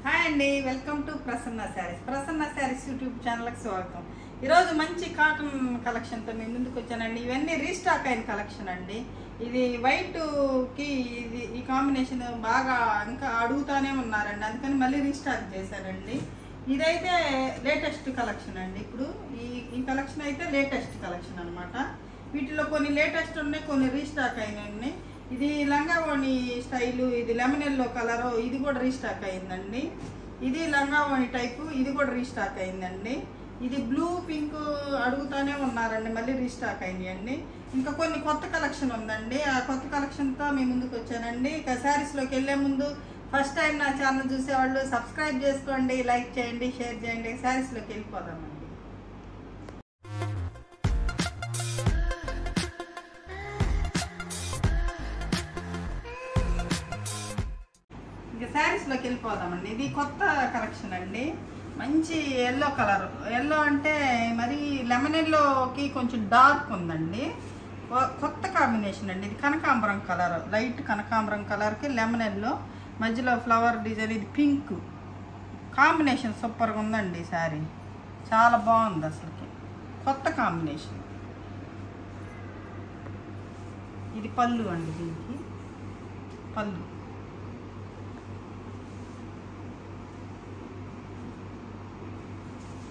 Hi అండి, welcome to Prasanna saris YouTube ఛానల్కి స్వాగతం. ఈరోజు మంచి కాటన్ కలెక్షన్తో మేము ముందుకు వచ్చానండి. ఇవన్నీ రీస్టాక్ అయిన కలెక్షన్ అండి. ఇది వైట్కి ఈ కాంబినేషన్ బాగా ఇంకా అడుగుతానే ఉన్నారండి, అందుకని మళ్ళీ రీస్టాక్ చేశానండి. ఇదైతే లేటెస్ట్ కలెక్షన్ అండి. ఇప్పుడు ఈ కలెక్షన్ అయితే లేటెస్ట్ కలెక్షన్ అనమాట. వీటిలో కొన్ని లేటెస్ట్ ఉన్నాయి, కొన్ని రీస్టాక్ అయినవి ఉన్నాయి. ఇది లంగావోణి స్టైలు, ఇది లెమన్ ఎల్లో కలరు, ఇది కూడా రీస్టాక్ అయిందండి. ఇది లంగావోణి టైపు, ఇది కూడా రీస్టాక్ అయిందండి. ఇది బ్లూ పింక్ అడుగుతానే ఉన్నారండి, మళ్ళీ రీస్టాక్ అయిందండి. ఇంకా కొన్ని కొత్త కలెక్షన్ ఉందండి, ఆ కొత్త కలెక్షన్తో మీ ముందుకు వచ్చానండి. ఇక శారీస్లోకి వెళ్ళే ముందు ఫస్ట్ టైం నా ఛానల్ చూసేవాళ్ళు సబ్స్క్రైబ్ చేసుకోండి, లైక్ చేయండి, షేర్ చేయండి. శారీస్లోకి వెళ్ళిపోదామండి. శారీస్లోకి వెళ్ళిపోదామండి. ఇది కొత్త కలెక్షన్ అండి, మంచి ఎల్లో కలర్. ఎల్లో అంటే మరి లెమన్ ఎల్లోకి కొంచెం డార్క్ ఉందండి, కొత్త కాంబినేషన్ అండి. ఇది కనకాంబరం కలర్, లైట్ కనకాంబరం కలర్కి లెమన్ ఎల్లో, మధ్యలో ఫ్లవర్ డిజైన్. ఇది పింక్ కాంబినేషన్ సూపర్గా ఉందండి. శారీ చాలా బాగుంది, అసలుకి కొత్త కాంబినేషన్. ఇది పళ్ళు అండి, దీనికి పళ్ళు.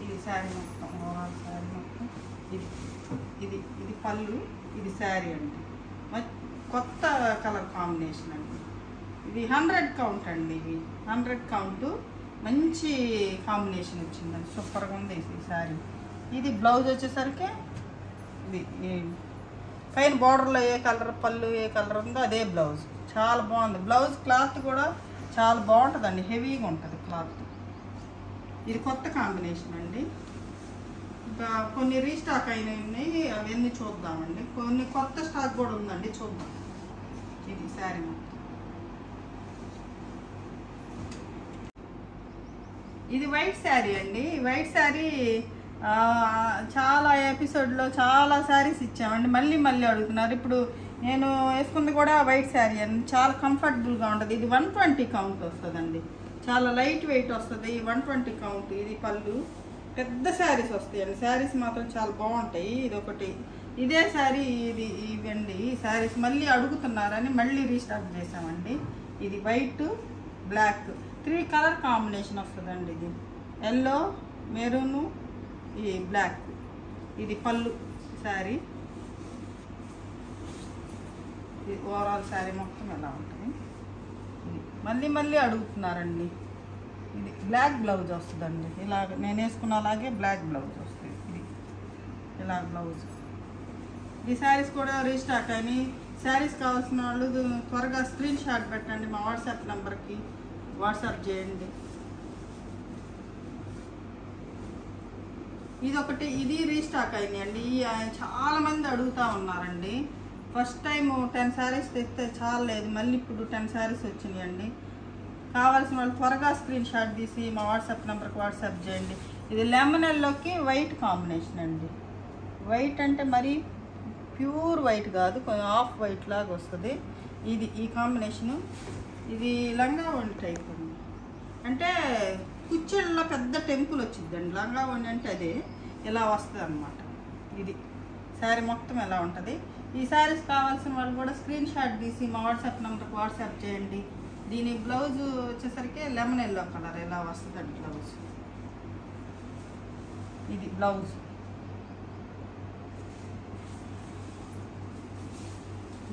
ఇది శారీ మొత్తం, ఓవరాల్ శారీ మొత్తం. ఇది పళ్ళు, ఇది శారీ అండి. కొత్త కలర్ కాంబినేషన్ అండి. ఇది 100 కౌంట్ అండి. ఇవి 100 కౌంట్, మంచి కాంబినేషన్ వచ్చిందండి, సూపర్గా ఉంది ఈ శారీ. ఇది బ్లౌజ్ వచ్చేసరికి ఇది పైన బార్డర్లో ఏ కలర్, పళ్ళు ఏ కలర్ ఉందో అదే బ్లౌజ్. చాలా బాగుంది. బ్లౌజ్ క్లాత్ కూడా చాలా బాగుంటుందండి, హెవీగా ఉంటుంది క్లాత్. ఇది కొత్త కాంబినేషన్ అండి. ఇంకా కొన్ని రీస్టాక్ అయినవి ఉన్నాయి, అవన్నీ చూద్దామండి. కొన్ని కొత్త స్టాక్ కూడా ఉందండి, చూద్దాం. ఇది శారీ మొత్తం. ఇది వైట్ శారీ అండి. వైట్ శారీ చాలా ఎపిసోడ్లో చాలా శారీస్ ఇచ్చామండి, మళ్ళీ మళ్ళీ అడుగుతున్నారు. ఇప్పుడు నేను వేసుకుంది కూడా వైట్ శారీ అండి, చాలా కంఫర్టబుల్గా ఉంటుంది. ఇది 120 కౌంట్ వస్తుందండి, చాలా లైట్ వెయిట్ వస్తుంది. 120 కౌంట్. ఇది పళ్ళు. పెద్ద శారీస్ వస్తాయండి, శారీస్ మాత్రం చాలా బాగుంటాయి. ఇది ఒకటి, ఇదే శారీ. ఇవండి ఈ శారీస్ మళ్ళీ అడుగుతున్నారని మళ్ళీ రీస్టాక్ చేసామండి. ఇది వైట్, బ్లాక్, 3 కలర్ కాంబినేషన్ వస్తుందండి. ఇది ఎల్లో, మెరూను, ఈ బ్లాక్. ఇది పళ్ళు శారీ. ఇది ఓవరాల్ శారీ మొత్తం ఎలా ఉంటుంది. మళ్ళీ మళ్ళీ అడుగుతున్నారండి. ఇది బ్లాక్ బ్లౌజ్ వస్తుందండి, ఇలాగ నేను వేసుకున్న అలాగే బ్లాక్ బ్లౌజ్ వస్తుంది. ఇది ఇలా బ్లౌజ్. ఈ శారీస్ కూడా రీస్టాక్ అని. శారీస్ కావాల్సిన వాళ్ళు త్వరగా స్క్రీన్ షాట్ పెట్టండి, మా వాట్సాప్ నెంబర్కి వాట్సాప్ చేయండి. ఇది ఒకటి, ఇది రీస్టాక్ అయిందండి. చాలామంది అడుగుతూ ఉన్నారండి. ఫస్ట్ టైం 10 శారీస్ తెస్తే చాలేదు, మళ్ళీ ఇప్పుడు 10 శారీస్ వచ్చినాయండి. కావాల్సిన వాళ్ళు త్వరగా స్క్రీన్ షాట్ తీసి మా వాట్సాప్ నెంబర్కి వాట్సాప్ చేయండి. ఇది లెమన్ ఎల్లోకి వైట్ కాంబినేషన్ అండి. వైట్ అంటే మరీ ప్యూర్ వైట్ కాదు, కొంచెం ఆఫ్ వైట్ లాగా వస్తుంది. ఇది ఈ కాంబినేషను. ఇది లంగావోణి టైప్ అండి, అంటే కుచ్చెళ్ళలో పెద్ద టెంపుల్ వచ్చిందండి. లంగావోణి అంటే అదే, ఇలా వస్తుంది అన్నమాట. ఇది శారీ మొత్తం ఎలా ఉంటుంది. ఈ శారీస్ కావాల్సిన వాళ్ళు కూడా స్క్రీన్ షాట్ తీసి మా వాట్సాప్ నెంబర్కి వాట్సాప్ చేయండి. దీని బ్లౌజ్ వచ్చేసరికి లెమన్ ఎల్లో కలర్ ఎలా వస్తుందండి బ్లౌజ్. ఇది బ్లౌజ్.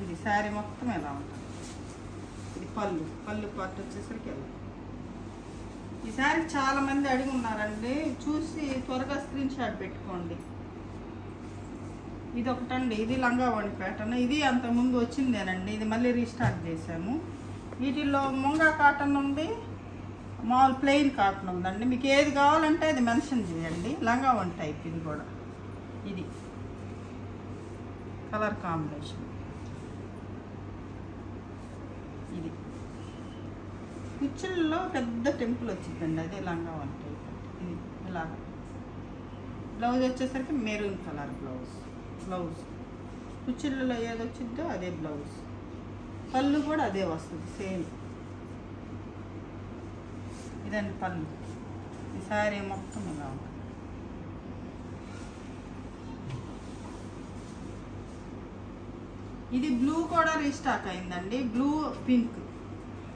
ఇది శారీ మొత్తం ఎలా ఉంటుంది. ఇది పళ్ళు, పళ్ళు పార్ట్ వచ్చేసరికి ఎలా. ఈ శారీ చాలా మంది అడిగి ఉన్నారండి, చూసి త్వరగా స్క్రీన్ షాట్ పెట్టుకోండి. ఇది ఒకటండి, ఇది లంగావోణి ప్యాటర్న్. ఇది అంతకుముందు వచ్చిందేనండి, ఇది మళ్ళీ రీస్టార్ట్ చేసాము. వీటిల్లో ముంగా కాటన్ ఉంది, మామూలు ప్లెయిన్ కాటన్ ఉందండి. మీకు ఏది కావాలంటే అది మెన్షన్ చేయండి. లంగావోణి టైప్. ఇది కూడా ఇది కలర్ కాంబినేషన్. ఇది కుచ్చుల్లో పెద్ద టెంపుల్ వచ్చిందండి, అదే లంగావోణి టైప్. ఇది ఇలాగ. బ్లౌజ్ వచ్చేసరికి మెరూన్ కలర్ బ్లౌజ్. కుచ్చుల్లో ఏది వచ్చిందో అదే బ్లౌజ్. పళ్ళు కూడా అదే వస్తుంది సేమ్. ఇదండి పళ్ళు. ఈ శారీ మొత్తం ఇలా ఉంటుంది. ఇది బ్లూ కూడా రీస్టాక్ అయిందండి, బ్లూ పింక్.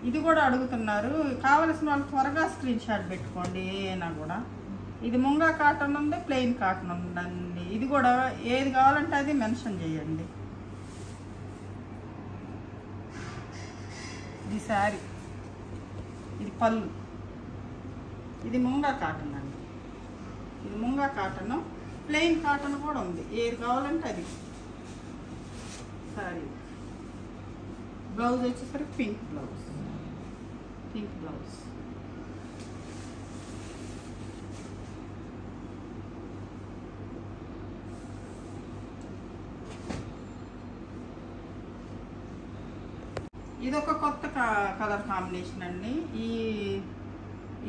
ఇది కూడా అడుగుతున్నారు. కావలసిన వాళ్ళు త్వరగా స్క్రీన్ షాట్ పెట్టుకోండి. ఏదైనా కూడా ఇది ముంగా కాటన్ ఉంది, ప్లెయిన్ కాటన్ ఉందండి. ఇది కూడా ఏది కావాలంటే అది మెన్షన్ చేయండి. ఇది శారీ, ఇది పళ్ళు. ఇది ముంగా కాటన్ అండి. ఇది ముంగా కాటన్, ప్లెయిన్ కాటన్ కూడా ఉంది. ఏది కావాలంటే అది. సారీ బ్లౌజ్ వచ్చేసరికి పింక్ బ్లౌజ్. Pink blouse. ఇది ఒక కొత్త కలర్ కాంబినేషన్ అండి.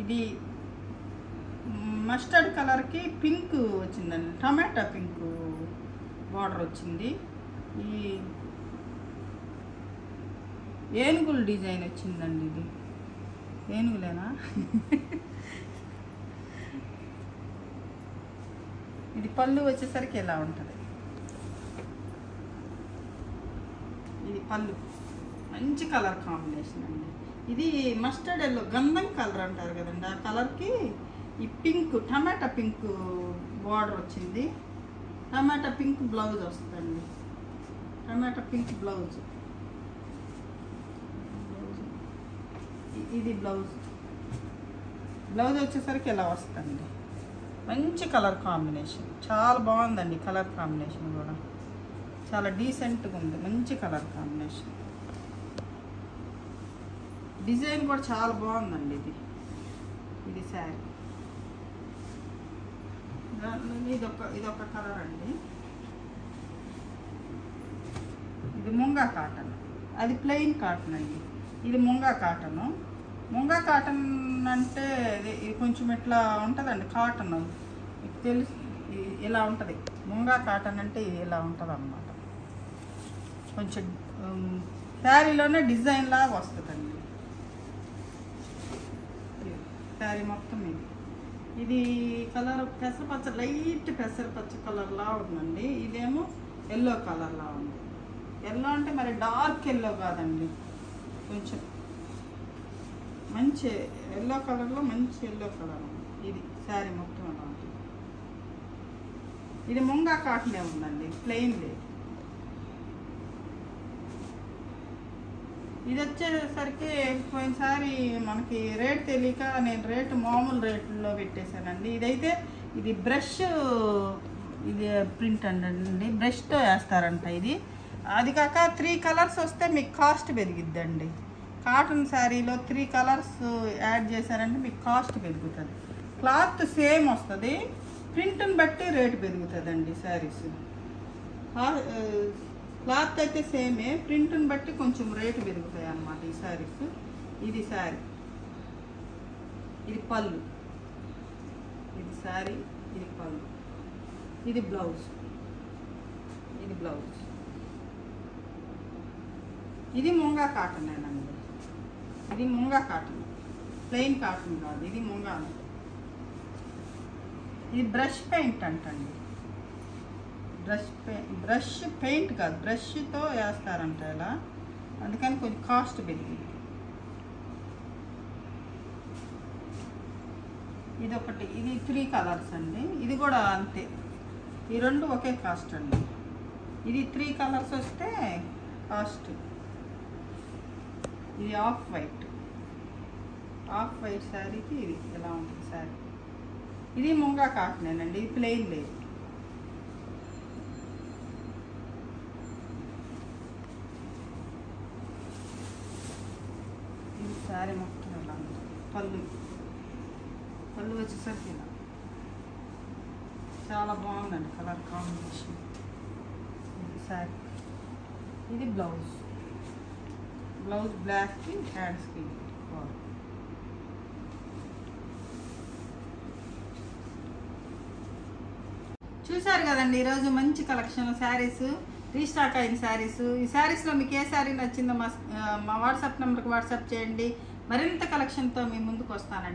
ఇది మస్టర్డ్ కలర్కి పింక్ వచ్చిందండి, టమాటా పింక్ బార్డర్ వచ్చింది. ఈ ఏనుగుల డిజైన్ వచ్చిందండి. ఇది ఏనుగులేనా? ఇది పళ్ళు వచ్చేసరికి ఎలా ఉంటుంది. ఇది పళ్ళు, మంచి కలర్ కాంబినేషన్ అండి. ఇది మస్టర్డ్ ఎల్లో, గంధం కలర్ అంటారు కదండి, ఆ కలర్కి ఈ పింక్, టమాటా పింక్ బార్డర్ వచ్చింది. టమాటా పింక్ బ్లౌజ్ వస్తుందండి. టమాటా పింక్ బ్లౌజ్. ఇది బ్లౌజ్. బ్లౌజ్ వచ్చేసరికి ఎలా వస్తుందండి. మంచి కలర్ కాంబినేషన్, చాలా బాగుందండి. కలర్ కాంబినేషన్ కూడా చాలా డీసెంట్గా ఉంది. మంచి కలర్ కాంబినేషన్. డిజైన్ కూడా చాలా బాగుందండి. ఇది శారీ. ఇదొక కలర్ అండి. ఇది ముంగా కాటన్, అది ప్లెయిన్ కాటన్ అండి. ఇది ముంగా కాటను. ముంగా కాటన్ అంటే ఇది కొంచెం ఇట్లా ఉంటుందండి కాటన్. మీకు తెలుసు ఇలా ఉంటుంది. ముంగా కాటన్ అంటే ఇది ఇలా ఉంటుంది అన్నమాట. కొంచెం శారీలోనే డిజైన్ లాగా వస్తుందండి. శారీ మొత్తం ఇది కలర్ పెసరపచ్చ, లైట్ పెసరపచ్చ కలర్లా ఉందండి. ఇదేమో ఎల్లో కలర్లా ఉంది. ఎల్లో అంటే మరి డార్క్ ఎల్లో కాదండి, కొంచెం మంచి ఎల్లో కలర్లో మంచి ఎల్లో కలర్ ఉంది. ఇది శారీ మొత్తం అలా ఉంటుంది. ఇది ముంగా కాటనే ఉందండి, ప్లెయిన్ లేదు. ఇది వచ్చేసరికి పోయినసారి మనకి రేట్ తెలియక నేను రేటు మామూలు రేట్లో పెట్టేశానండి. ఇదైతే ఇది బ్రష్, ఇది ప్రింట్ అండి, బ్రష్తో వేస్తారంట ఇది. అది కాక 3 కలర్స్ వస్తే మీకు కాస్ట్ పెరిగిద్దండి. కాటన్ శారీలో 3 కలర్స్ యాడ్ చేశారంటే మీకు కాస్ట్ పెరుగుతుంది. క్లాత్ సేమ్ వస్తుంది, ప్రింట్ని బట్టి రేటు పెరుగుతుందండి శారీస్. క్లాత్ అయితే సేమే, ప్రింట్ని బట్టి కొంచెం రేటు పెరుగుతాయి అన్నమాట ఈ శారీస్. ఇది శారీ, ఇది పళ్ళు. ఇది శారీ, ఇది పళ్ళు. ఇది బ్లౌజ్. ఇది బ్లౌజ్. ఇది ముంగా కాటనేనండి. ఇది ముంగా కాటన్, ప్లెయిన్ కాటన్ కాదు, ఇది ముంగా. ఇది బ్రష్ పెయింట్ అంటండి. బ్రష్ పెయింట్ కాదు, బ్రష్తో వేస్తారంట ఇలా, అందుకని కొంచెం కాస్ట్ పెరిగింది. ఇదొకటి, ఇది 3 కలర్స్ అండి. ఇది కూడా అంతే, ఈ రెండు ఒకే కాస్ట్ అండి. ఇది 3 కలర్స్ వస్తే కాస్ట్. ఇది ఆఫ్ వైట్ శారీకి ఇది ఎలా ఉంటుంది శారీ. ఇది ముంగా కాటనేనండి, ఇది ప్లెయిన్ లేదు. ఇది శారీ మొత్తం ఎలా ఉంటుంది. పళ్ళు వచ్చేసరికి ఇలా చాలా బాగుందండి కలర్ కాంబినేషన్. ఇది శారీ. ఇది బ్లౌజ్ బ్లాక్కి హ్యాండ్స్కి. చూసారు కదండి ఈరోజు మంచి కలెక్షన్ శారీస్, రీస్టాక్ అయిన శారీస్. ఈ శారీస్లో మీకు ఏ శారీ నచ్చిందో మా వాట్సాప్ నెంబర్కి వాట్సాప్ చేయండి. మరింత కలెక్షన్తో మీ ముందుకు వస్తానండి.